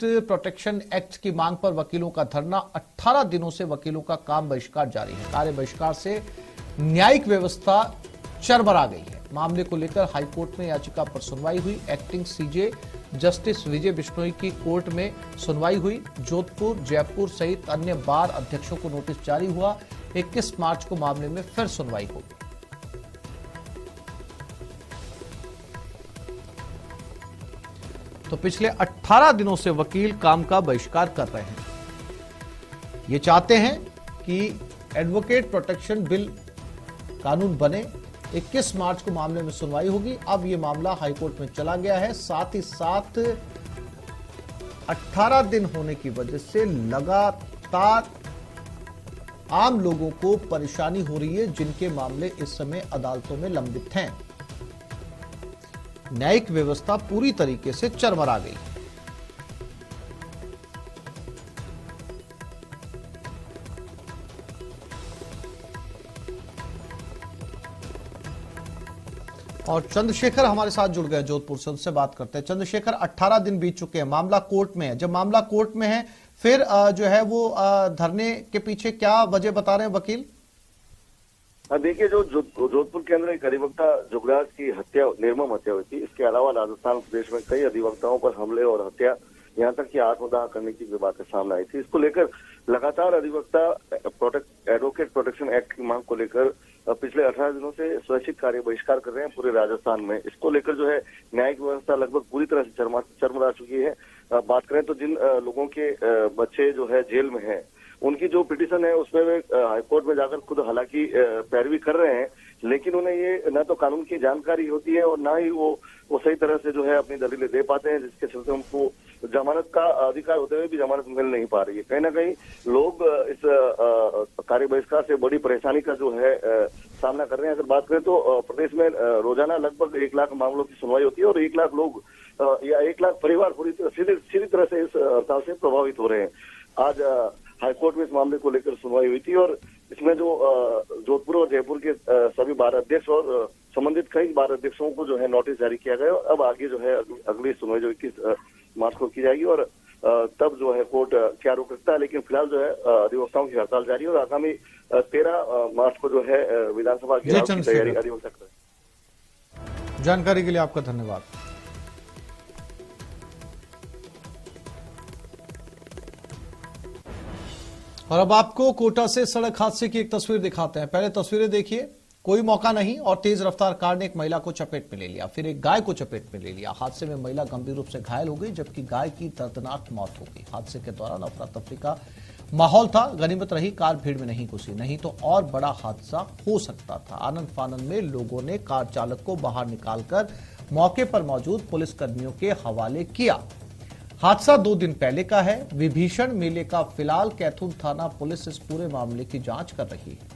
Protection act की मांग पर वकीलों का धरना। 18 दिनों से वकीलों का काम बहिष्कार जारी है। कार्य बहिष्कार से न्यायिक व्यवस्था चरमरा गई है। मामले को लेकर हाईकोर्ट में याचिका पर सुनवाई हुई। एक्टिंग सीजे जस्टिस विजय बिश्नोई की कोर्ट में सुनवाई हुई। जोधपुर, जयपुर सहित अन्य बार अध्यक्षों को नोटिस जारी हुआ। 21 मार्च को मामले में फिर सुनवाई होगी। तो पिछले 18 दिनों से वकील काम का बहिष्कार कर रहे हैं। ये चाहते हैं कि एडवोकेट प्रोटेक्शन बिल कानून बने। 21 मार्च को मामले में सुनवाई होगी। अब ये मामला हाईकोर्ट में चला गया है। साथ ही साथ 18 दिन होने की वजह से लगातार आम लोगों को परेशानी हो रही है, जिनके मामले इस समय अदालतों में लंबित हैं। न्यायिक व्यवस्था पूरी तरीके से चरमरा गई। और चंद्रशेखर हमारे साथ जुड़ गए जोधपुर से, उनसे बात करते हैं। चंद्रशेखर, 18 दिन बीत चुके हैं, मामला कोर्ट में है। जब मामला कोर्ट में है, फिर जो है वो धरने के पीछे क्या वजह बता रहे हैं वकील? देखिए, जो जोधपुर के अंदर एक अधिवक्ता जुगराज की हत्या, निर्मम हत्या हुई थी। इसके अलावा राजस्थान प्रदेश में कई अधिवक्ताओं पर हमले और हत्या, यहाँ तक कि आत्मदाह करने की भी बातें सामने आई थी। इसको लेकर लगातार अधिवक्ता एडवोकेट प्रोटेक्शन एक्ट की मांग को लेकर पिछले 18 दिनों से स्वैच्छिक कार्य बहिष्कार कर रहे हैं पूरे राजस्थान में। इसको लेकर जो है न्यायिक व्यवस्था लगभग पूरी तरह से चरमरा चुकी है। बात करें तो जिन लोगों के बच्चे जो है जेल में हैं, उनकी जो पिटीशन है उसमें वे हाईकोर्ट में जाकर खुद हालांकि पैरवी कर रहे हैं, लेकिन उन्हें ये न तो कानून की जानकारी होती है और ना ही वो सही तरह से जो है अपनी दलीलें दे पाते हैं, जिसके चलते उनको जमानत का अधिकार होते हुए भी जमानत मिल नहीं पा रही है। कहीं ना कहीं लोग इस कार्य बहिष्कार से बड़ी परेशानी का जो है सामना कर रहे हैं। अगर बात करें तो प्रदेश में रोजाना लगभग 1 लाख मामलों की सुनवाई होती है और 1 लाख लोग या 1 लाख परिवार पूरी सीधी तरह से इस हड़ताल से प्रभावित हो रहे हैं। आज हाईकोर्ट में इस मामले को लेकर सुनवाई हुई थी और इसमें जो जोधपुर और जयपुर के सभी बार अध्यक्ष और संबंधित कई बार अध्यक्षों को जो है नोटिस जारी किया गया। अब आगे जो है अगली सुनवाई जो 21 मार्च को की जाएगी और तब जो है कोर्ट क्या रुख रखता है। लेकिन फिलहाल जो है अधिवक्ताओं की हड़ताल जारी है और आगामी 13 मार्च को जो है विधानसभा की तैयारी अधिवक्ता कर रहे हैं। जानकारी के लिए आपका धन्यवाद। और अब आपको कोटा से सड़क हादसे की एक तस्वीर दिखाते हैं। पहले तस्वीरें देखिए। कोई मौका नहीं और तेज रफ्तार कार ने एक महिला को चपेट में ले लिया, फिर एक गाय को चपेट में ले लिया। हादसे में महिला गंभीर रूप से घायल हो गई, जबकि गाय की दर्दनाक मौत हो गई। हादसे के दौरान अफरा तफरी का माहौल था। गनीमत रही कार भीड़ में नहीं घुसी, नहीं तो और बड़ा हादसा हो सकता था। आनंद फानंद में लोगों ने कार चालक को बाहर निकालकर मौके पर मौजूद पुलिसकर्मियों के हवाले किया। हादसा 2 दिन पहले का है। विभीषण मेले का फिलहाल कैथून थाना पुलिस इस पूरे मामले की जांच कर रही है।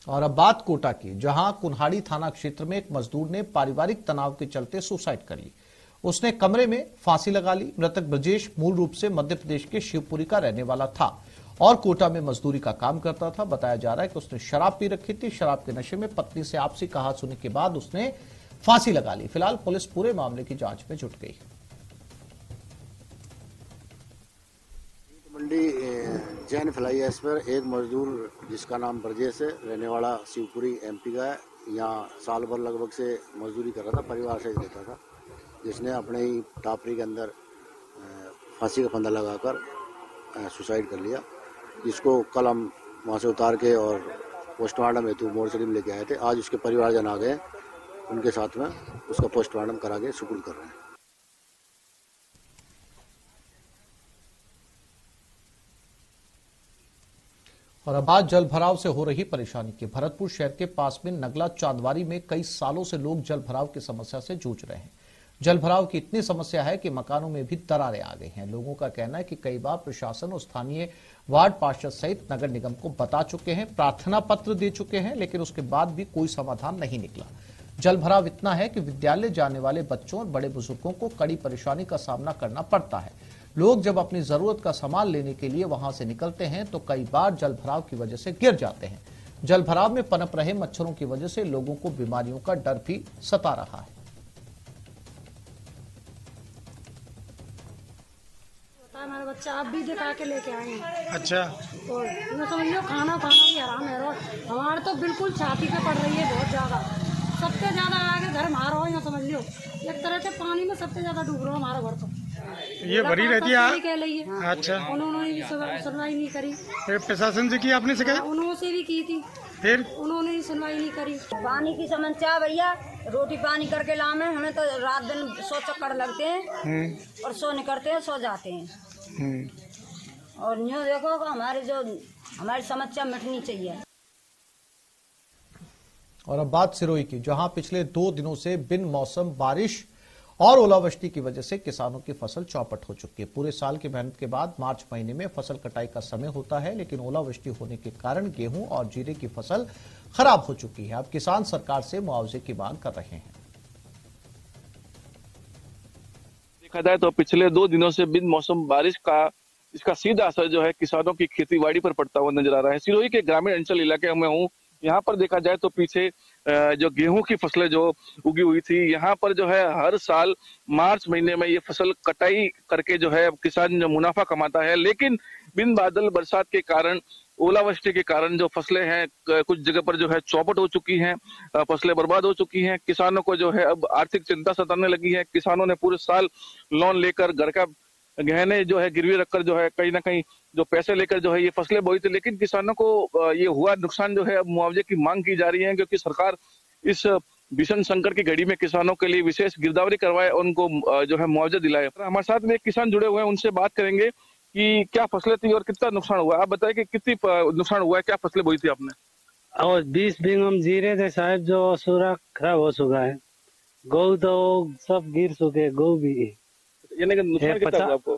और अब बात कोटा की, जहां कुन्हाड़ी थाना क्षेत्र में एक मजदूर ने पारिवारिक तनाव के चलते सुसाइड कर ली। उसने कमरे में फांसी लगा ली। मृतक ब्रजेश मूल रूप से मध्य प्रदेश के शिवपुरी का रहने वाला था और कोटा में मजदूरी का काम करता था। बताया जा रहा है कि उसने शराब पी रखी थी। शराब के नशे में पत्नी से आपसी कहासुनी के बाद उसने फांसी लगा ली। फिलहाल पुलिस पूरे मामले की जांच में जुट गई। मंडी जैन फ्लाई एस पर एक मजदूर जिसका नाम ब्रजेश है, रहने वाला शिवपुरी एमपी का है, यहाँ साल भर लगभग से मजदूरी कर रहा था, परिवार से रहता था, जिसने अपने ही टापरी के अंदर फांसी का फंदा लगाकर सुसाइड कर लिया। जिसको कल हम वहाँ से उतार के और पोस्टमार्टम हेतु मोर्चरी में लेके आए थे। आज उसके परिवारजन आ गए, उनके साथ में उसका पोस्टमार्टम करा के सुपुर्द कर रहे हैं। और अब बात जल भराव से हो रही परेशानी की। भरतपुर शहर के पास में नगला चांदवारी में कई सालों से लोग जल भराव की समस्या से जूझ रहे हैं। जल भराव की इतनी समस्या है कि मकानों में भी दरारें आ गई हैं। लोगों का कहना है कि कई बार प्रशासन और स्थानीय वार्ड पार्षद सहित नगर निगम को बता चुके हैं, प्रार्थना पत्र दे चुके हैं, लेकिन उसके बाद भी कोई समाधान नहीं निकला। जल भराव इतना है कि विद्यालय जाने वाले बच्चों और बड़े बुजुर्गों को कड़ी परेशानी का सामना करना पड़ता है। लोग जब अपनी जरूरत का सामान लेने के लिए वहां से निकलते हैं तो कई बार जल भराव की वजह से गिर जाते हैं। जलभराव में पनप रहे मच्छरों की वजह से लोगों को बीमारियों का डर भी सता रहा है। हमारे बच्चा आप भी दिखा के लेके आए हैं। अच्छा, और मैं समझ लो खाना भी हराम है। रोज हमारे तो बिल्कुल छाती पे पड़ रही है बहुत ज्यादा। सबसे ज्यादा आगे घर हमारा हो, समझ लो एक तरह से पानी में सबसे ज्यादा डूब रहा हमारा घर। तो ये भरी रहती है कह लिए। अच्छा, उन्होंने भी सुनवाई नहीं करी। फिर प्रशासन से की आपने शिकायत? उन्होंने से भी की थी, फिर उन्होंने भी सुनवाई नहीं करी। पानी की समस्या भैया, रोटी पानी करके लामे, हमें तो रात दिन 100 चक्कर लगते हैं और सो निकलते हैं, सो जाते हैं। और न्यू देखो हमारी समस्या मिटनी चाहिए। और अब बात सिरोही की, जहां पिछले 2 दिनों से बिन मौसम बारिश और ओलावृष्टि की वजह से किसानों की फसल चौपट हो चुकी है। पूरे साल की मेहनत के बाद मार्च महीने में फसल कटाई का समय होता है, लेकिन ओलावृष्टि होने के कारण गेहूं और जीरे की फसल खराब हो चुकी है। अब किसान सरकार से मुआवजे की मांग कर रहे हैं। देखा जाए तो पिछले 2 दिनों से बिन मौसम बारिश का इसका सीधा असर जो है किसानों की खेतीबाड़ी पर पड़ता हुआ नजर आ रहा है। सिरोही के ग्रामीण अंचल इलाके में हूँ, यहाँ पर देखा जाए तो पीछे जो गेहूं की फसलें जो उगी हुई थी, यहाँ पर जो है हर साल मार्च महीने में ये फसल कटाई करके जो है किसान जो मुनाफा कमाता है, लेकिन बिन बादल बरसात के कारण, ओलावृष्टि के कारण जो फसलें हैं कुछ जगह पर जो है चौपट हो चुकी हैं, फसलें बर्बाद हो चुकी हैं। किसानों को जो है अब आर्थिक चिंता सताने लगी है। किसानों ने पूरे साल लोन लेकर घर का गहने जो है गिरवी रखकर जो है कहीं ना कहीं जो पैसे लेकर जो है ये फसलें बोई थी, लेकिन किसानों को ये हुआ नुकसान जो है अब मुआवजे की मांग की जा रही है, क्योंकि सरकार इस भीषण संकट की घड़ी में किसानों के लिए विशेष गिरदावरी करवाए और उनको जो है मुआवजा दिलाए। हमारे साथ में एक किसान जुड़े हुए हैं, उनसे बात करेंगे कि क्या फसलें थी और कितना नुकसान हुआ। आप बताएं कि कितनी नुकसान हुआ है, क्या फसलें बोई थी आपने? और 20 बीघा जीरे थे साहब, जो सूरा खराब हो चुका है। गौ तो सब गिर चुके, गौ भी। यानी कि नुकसान कितना हुआ आपको?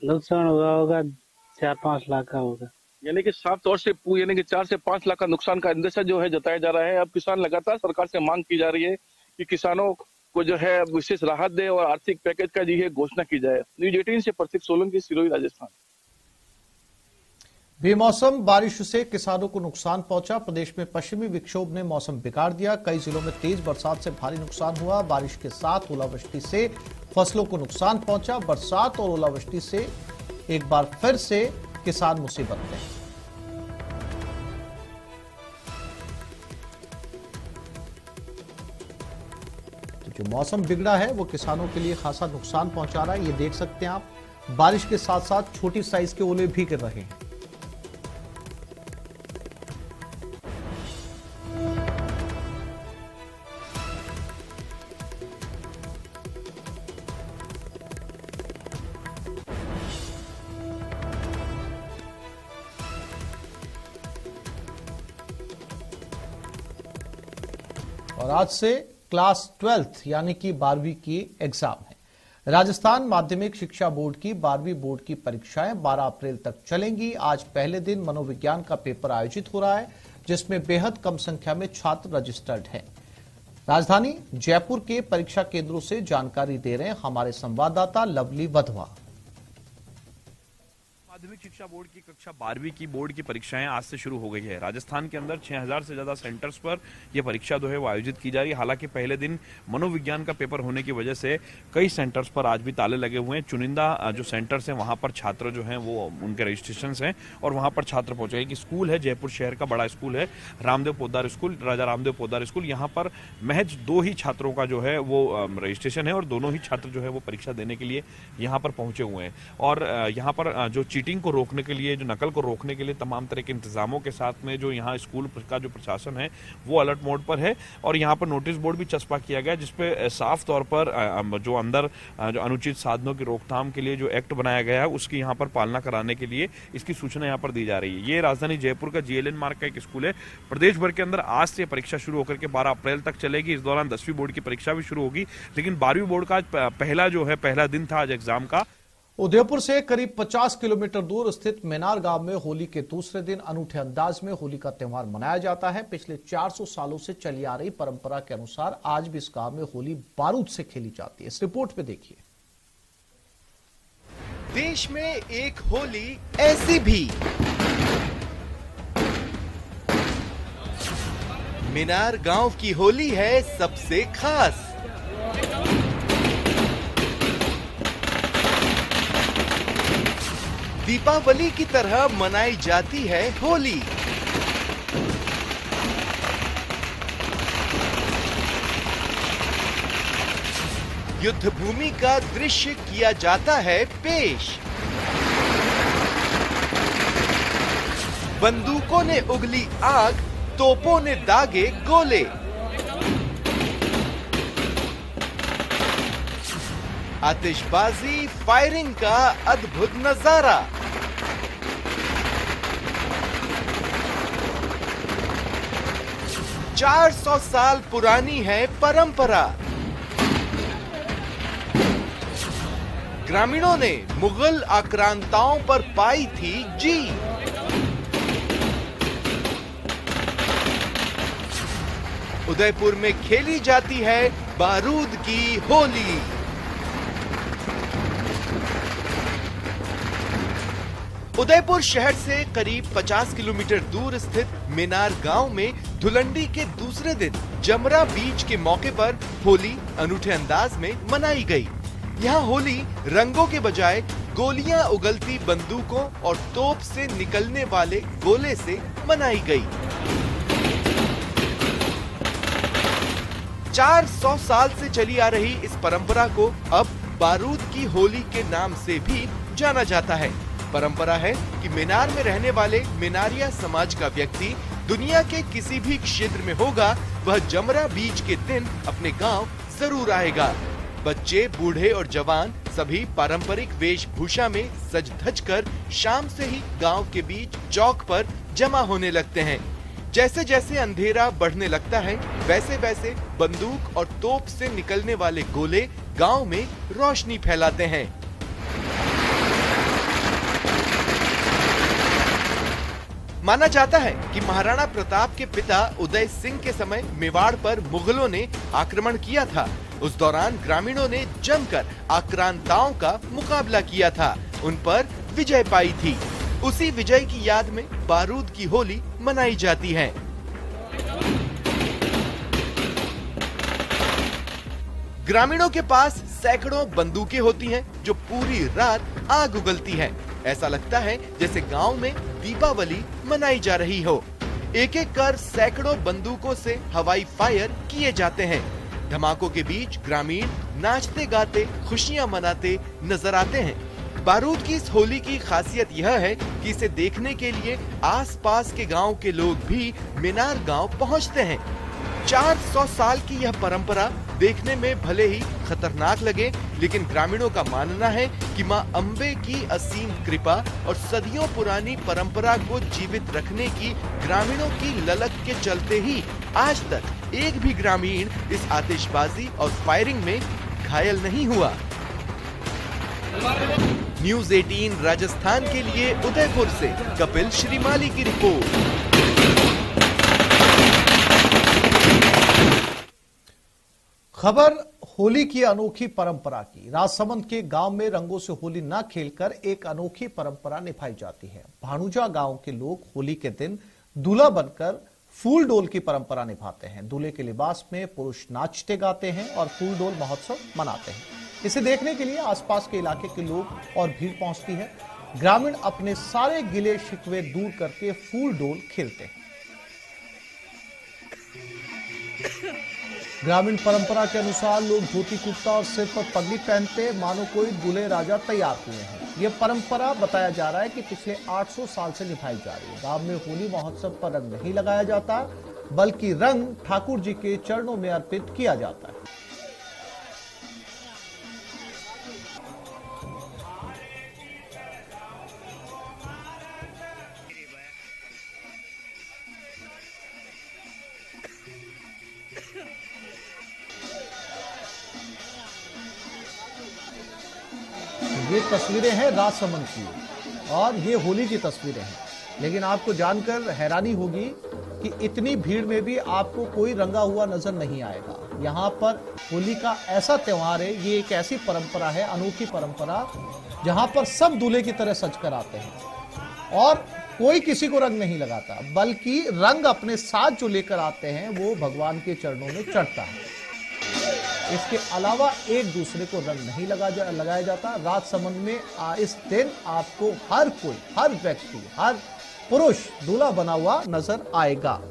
नुकसान हुआ होगा 4-5 लाख का होगा। यानी कि साफ तौर से यानी कि 4 से 5 लाख का नुकसान का अंदेशा जो है जताया जा रहा है। अब किसान लगातार सरकार से मांग की जा रही है कि किसानों को जो है विशेष राहत दे और आर्थिक पैकेज का जो है घोषणा की जाए। न्यूज 18 से प्रतीक सोलंकी, सिरोही, राजस्थान। बेमौसम बारिश से किसानों को नुकसान पहुंचा। प्रदेश में पश्चिमी विक्षोभ ने मौसम बिगाड़ दिया। कई जिलों में तेज बरसात से भारी नुकसान हुआ। बारिश के साथ ओलावृष्टि से फसलों को नुकसान पहुंचा। बरसात और ओलावृष्टि से एक बार फिर से किसान मुसीबत में। तो जो मौसम बिगड़ा है वो किसानों के लिए खासा नुकसान पहुंचा रहा है। ये देख सकते हैं आप, बारिश के साथ साथ छोटी साइज के ओले भी गिर रहे हैं। और आज से क्लास 12th यानी कि 12वीं की एग्जाम है। राजस्थान माध्यमिक शिक्षा बोर्ड की 12वीं बोर्ड की परीक्षाएं 12 अप्रैल तक चलेंगी। आज पहले दिन मनोविज्ञान का पेपर आयोजित हो रहा है, जिसमें बेहद कम संख्या में छात्र रजिस्टर्ड हैं। राजधानी जयपुर के परीक्षा केंद्रों से जानकारी दे रहे हैं हमारे संवाददाता लवली वधवा। माध्यमिक शिक्षा बोर्ड की कक्षा 12वीं की बोर्ड की परीक्षाएं आज से शुरू हो गई है। राजस्थान के अंदर 6000 से ज्यादा सेंटर्स पर यह परीक्षा जो है वो आयोजित की जा रही है। हालांकि पहले दिन मनोविज्ञान का पेपर होने की वजह से कई सेंटर्स पर आज भी ताले लगे हुए हैं। चुनिंदा जो सेंटर्स हैं वहां पर छात्र जो हैं वो उनके रजिस्ट्रेशन हैं और वहां पर छात्र पहुंचे। एक स्कूल है, जयपुर शहर का बड़ा स्कूल है, रामदेव पोद्दार स्कूल, राजा रामदेव पोद्दार स्कूल। यहाँ पर महज 2 ही छात्रों का जो है वो रजिस्ट्रेशन है और दोनों ही छात्र जो है वो परीक्षा देने के लिए यहाँ पर पहुंचे हुए हैं। और यहाँ पर जो चीटिंग को रोकने के लिए, जो नकल को रोकने के लिए तमाम तरह के इंतजामों के साथ में जो यहाँ स्कूल का जो प्रशासन है वो अलर्ट मोड पर है। और यहाँ पर नोटिस बोर्ड भी चस्पा किया गया, जिसपे साफ तौर पर जो अंदर जो अनुचित साधनों की रोकथाम के लिए जो एक्ट बनाया गया है उसकी यहाँ पर पालना कराने के लिए इसकी सूचना यहाँ पर दी जा रही है। ये राजधानी जयपुर का GLN मार्ग का एक स्कूल है। प्रदेश भर के अंदर आज से परीक्षा शुरू होकर के 12 अप्रैल तक चलेगी। इस दौरान 10वीं बोर्ड की परीक्षा भी शुरू होगी, लेकिन 12वीं बोर्ड का पहला दिन था आज एग्जाम का। उदयपुर से करीब 50 किलोमीटर दूर स्थित मेनार गांव में होली के दूसरे दिन अनूठे अंदाज में होली का त्योहार मनाया जाता है। पिछले 400 सालों से चली आ रही परंपरा के अनुसार आज भी इस गांव में होली बारूद से खेली जाती है। इस रिपोर्ट में देखिए। देश में एक होली ऐसी भी मीनार गांव की होली है सबसे खास। दीपावली की तरह मनाई जाती है होली। युद्ध भूमि का दृश्य किया जाता है पेश। बंदूकों ने उगली आग, तोपों ने दागे गोले। आतिशबाजी, फायरिंग का अद्भुत नजारा। चार 400 साल पुरानी है परंपरा। ग्रामीणों ने मुगल आक्रांताओं पर पाई थी जीत। उदयपुर में खेली जाती है बारूद की होली। उदयपुर शहर से करीब 50 किलोमीटर दूर स्थित मीनार गांव में धुलंडी के दूसरे दिन जमरा बीच के मौके पर होली अनूठे अंदाज में मनाई गई। यहाँ होली रंगों के बजाय गोलियां उगलती बंदूकों और तोप से निकलने वाले गोले से मनाई गई। 400 साल से चली आ रही इस परंपरा को अब बारूद की होली के नाम से भी जाना जाता है। परंपरा है कि मीनार में रहने वाले मीनारिया समाज का व्यक्ति दुनिया के किसी भी क्षेत्र में होगा, वह जमरा बीज के दिन अपने गांव जरूर आएगा। बच्चे, बूढ़े और जवान सभी पारंपरिक वेशभूषा में सज धज कर शाम से ही गांव के बीच चौक पर जमा होने लगते हैं। जैसे जैसे अंधेरा बढ़ने लगता है, वैसे वैसे बंदूक और तोप से निकलने वाले गोले गांव में रोशनी फैलाते हैं। माना जाता है कि महाराणा प्रताप के पिता उदय सिंह के समय मेवाड़ पर मुगलों ने आक्रमण किया था। उस दौरान ग्रामीणों ने जमकर आक्रांताओं का मुकाबला किया था, उन पर विजय पाई थी। उसी विजय की याद में बारूद की होली मनाई जाती है। ग्रामीणों के पास सैकड़ों बंदूकें होती हैं, जो पूरी रात आग उगलती है। ऐसा लगता है जैसे गांव में दीपावली मनाई जा रही हो। एक एक कर सैकड़ों बंदूकों से हवाई फायर किए जाते हैं। धमाकों के बीच ग्रामीण नाचते गाते खुशियां मनाते नजर आते हैं। बारूद की इस होली की खासियत यह है कि इसे देखने के लिए आसपास के गांव के लोग भी मीनार गांव पहुंचते हैं। 400 साल की यह परंपरा देखने में भले ही खतरनाक लगे, लेकिन ग्रामीणों का मानना है कि मां अम्बे की असीम कृपा और सदियों पुरानी परंपरा को जीवित रखने की ग्रामीणों की ललक के चलते ही आज तक एक भी ग्रामीण इस आतिशबाजी और फायरिंग में घायल नहीं हुआ। न्यूज़ 18 राजस्थान के लिए उदयपुर से कपिल श्रीमाली की रिपोर्ट। खबर होली की अनोखी परंपरा की। राजसमंद के गांव में रंगों से होली न खेलकर एक अनोखी परंपरा निभाई जाती है। भानुजा गांव के लोग होली के दिन दूल्हा बनकर फूल डोल की परंपरा निभाते हैं। दूल्हे के लिबास में पुरुष नाचते गाते हैं और फूल डोल महोत्सव मनाते हैं। इसे देखने के लिए आसपास के इलाके के लोग और भीड़ पहुंचती है। ग्रामीण अपने सारे गिले शिकवे दूर करके फूल डोल खेलते हैं। ग्रामीण परंपरा के अनुसार लोग धोती कुर्ता और सिर पर पगड़ी पहनते मानो कोई दूल्हे राजा तैयार हुए हैं। यह परंपरा बताया जा रहा है कि पिछले 800 साल से निभाई जा रही है। गांव में होली महोत्सव पर रंग नहीं लगाया जाता, बल्कि रंग ठाकुर जी के चरणों में अर्पित किया जाता है। ये तस्वीरें हैं राजसमंद की और ये होली की तस्वीरें हैं। लेकिन आपको जानकर हैरानी होगी कि इतनी भीड़ में भी आपको कोई रंगा हुआ नजर नहीं आएगा। यहाँ पर होली का ऐसा त्योहार है, ये एक ऐसी परंपरा है, अनोखी परंपरा, जहाँ पर सब दूल्हे की तरह सजकर आते हैं और कोई किसी को रंग नहीं लगाता, बल्कि रंग अपने साथ जो लेकर आते हैं वो भगवान के चरणों में चढ़ता है। इसके अलावा एक दूसरे को रंग नहीं लगाया जाता। राजसमंद में इस दिन आपको हर कोई, हर व्यक्ति, हर पुरुष दूल्हा बना हुआ नजर आएगा।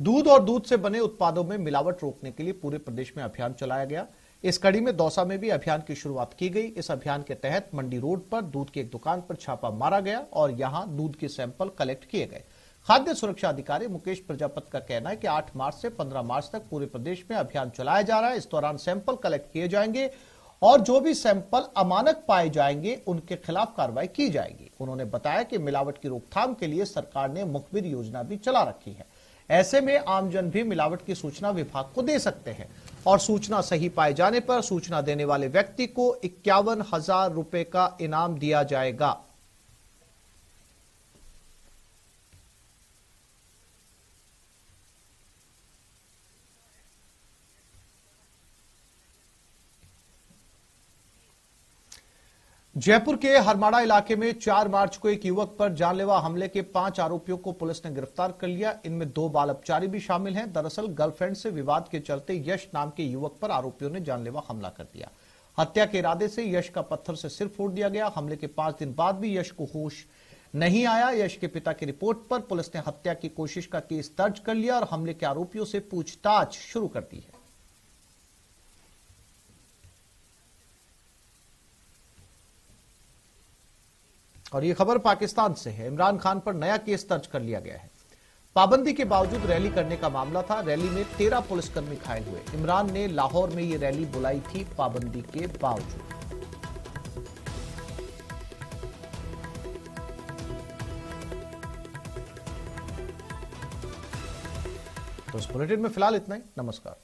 दूध और दूध से बने उत्पादों में मिलावट रोकने के लिए पूरे प्रदेश में अभियान चलाया गया। इस कड़ी में दौसा में भी अभियान की शुरुआत की गई। इस अभियान के तहत मंडी रोड पर दूध की एक दुकान पर छापा मारा गया और यहां दूध के सैंपल कलेक्ट किए गए। खाद्य सुरक्षा अधिकारी मुकेश प्रजापत का कहना है कि 8 मार्च से 15 मार्च तक पूरे प्रदेश में अभियान चलाया जा रहा है। इस दौरान सैंपल कलेक्ट किए जाएंगे और जो भी सैंपल अमानक पाए जाएंगे उनके खिलाफ कार्रवाई की जाएगी। उन्होंने बताया कि मिलावट की रोकथाम के लिए सरकार ने मुखबिर योजना भी चला रखी है। ऐसे में आमजन भी मिलावट की सूचना विभाग को दे सकते हैं और सूचना सही पाए जाने पर सूचना देने वाले व्यक्ति को 51,000 रुपए का इनाम दिया जाएगा। जयपुर के हरमाड़ा इलाके में 4 मार्च को एक युवक पर जानलेवा हमले के 5 आरोपियों को पुलिस ने गिरफ्तार कर लिया। इनमें 2 बाल अपचारी भी शामिल हैं। दरअसल गर्लफ्रेंड से विवाद के चलते यश नाम के युवक पर आरोपियों ने जानलेवा हमला कर दिया। हत्या के इरादे से यश का पत्थर से सिर फोड़ दिया गया। हमले के 5 दिन बाद भी यश को होश नहीं आया। यश के पिता की रिपोर्ट पर पुलिस ने हत्या की कोशिश का केस दर्ज कर लिया और हमले के आरोपियों से पूछताछ शुरू कर दी है। और ये खबर पाकिस्तान से है। इमरान खान पर नया केस दर्ज कर लिया गया है। पाबंदी के बावजूद रैली करने का मामला था। रैली में 13 पुलिसकर्मी घायल हुए। इमरान ने लाहौर में ये रैली बुलाई थी पाबंदी के बावजूद। तो इस बुलेटिन में फिलहाल इतना ही। नमस्कार।